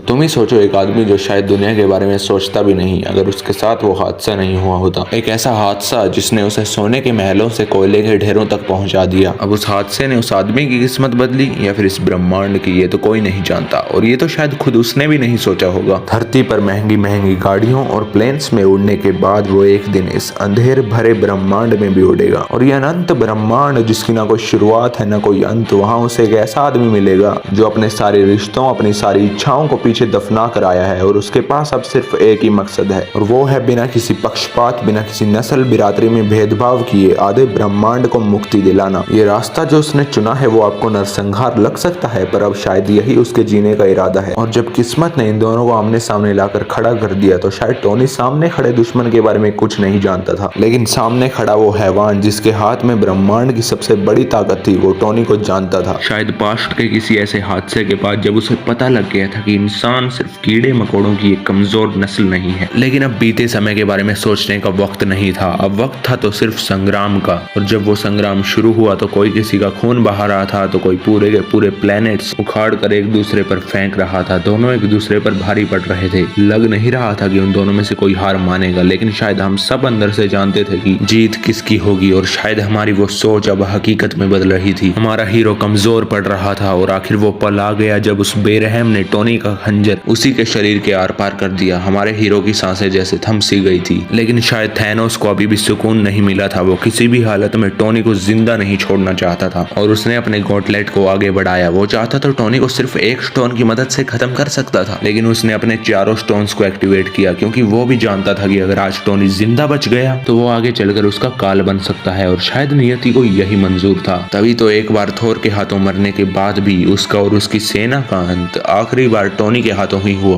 तुम ही सोचो, एक आदमी जो शायद दुनिया के बारे में सोचता भी नहीं, अगर उसके साथ वो हादसा नहीं हुआ होता। एक ऐसा हादसा जिसने उसे सोने के महलों से कोयले के ढेरों तक पहुंचा दिया। अब उस हादसे ने उस आदमी की किस्मत बदली या फिर इस ब्रह्मांड की, ये तो कोई नहीं जानता। और ये तो शायद खुद उसने भी नहीं सोचा होगा। धरती पर महंगी महंगी गाड़ियों और प्लेन्स में उड़ने के बाद वो एक दिन इस अंधेर भरे ब्रह्मांड में भी उड़ेगा। और ये अनंत ब्रह्मांड जिसकी ना कोई शुरुआत है ना कोई अंत, वहाँ उसे एक ऐसा आदमी मिलेगा जो अपने सारे रिश्तों, अपनी सारी इच्छाओं को पीछे दफना कर आया है। और उसके पास अब सिर्फ एक ही मकसद है, और वो है बिना किसी पक्षपात, बिना किसी नस्ल बिरादरी में भेदभाव किए आधे ब्रह्मांड को मुक्ति दिलाना। ये रास्ता जो उसने चुना है वो आपको नरसंहार लग सकता है, पर अब शायद यही उसके जीने का इरादा है। और जब किस्मत ने इन दोनों को आमने सामने लाकर खड़ा कर दिया तो शायद टोनी सामने खड़े दुश्मन के बारे में कुछ नहीं जानता था, लेकिन सामने खड़ा वो हैवान जिसके हाथ में ब्रह्मांड की सबसे बड़ी ताकत थी, वो टोनी को जानता था। शायद पास्ट के किसी ऐसे हादसे के बाद जब उसे पता लग गया था कि इंसान सिर्फ कीड़े मकोड़ों की एक कमजोर नस्ल नहीं है। लेकिन अब बीते समय के बारे में सोचने का वक्त नहीं था, अब वक्त था तो सिर्फ संग्राम का। और जब वो संग्राम शुरू हुआ तो कोई किसी का खून बहा रहा था, तो कोई पूरे के पूरे प्लैनेट्स उखाड़ कर एक दूसरे पर फेंक रहा था। दोनों एक दूसरे पर भारी पड़ रहे थे। लग नहीं रहा था कि उन दोनों में से कोई हार मानेगा, लेकिन शायद हम सब अंदर से जानते थे कि जीत किसकी होगी। और शायद हमारी वो सोच अब हकीकत में बदल रही थी। हमारा हीरो कमजोर पड़ रहा था और आखिर वो पल आ गया जब उस बेरहम ने टोनी का खंजर उसी के शरीर के आर पार कर दिया। हमारे हीरो की सांसें जैसे थम सी गई थी। लेकिन शायद थैनोस को अभी भी सुकून नहीं मिला था। वो किसी भी हालत में टोनी को जिंदा नहीं छोड़ना चाहता था और उसने अपने गॉटलेट को आगे बढ़ाया। वो चाहता तो टोनी को सिर्फ एक स्टोन की मदद से खत्म कर सकता था, लेकिन उसने अपने चारों स्टोन्स को एक्टिवेट किया, क्योंकि वो भी जानता था कि अगर आज टोनी जिंदा बच गया तो वो आगे चलकर उसका काल बन सकता है। और शायद नियति को यही मंजूर था। तभी तो एक बार थोर के हाथों मरने के बाद भी उसका और उसकी सेना का अंत आखिरी बार टोनी के हाथों ही हुआ।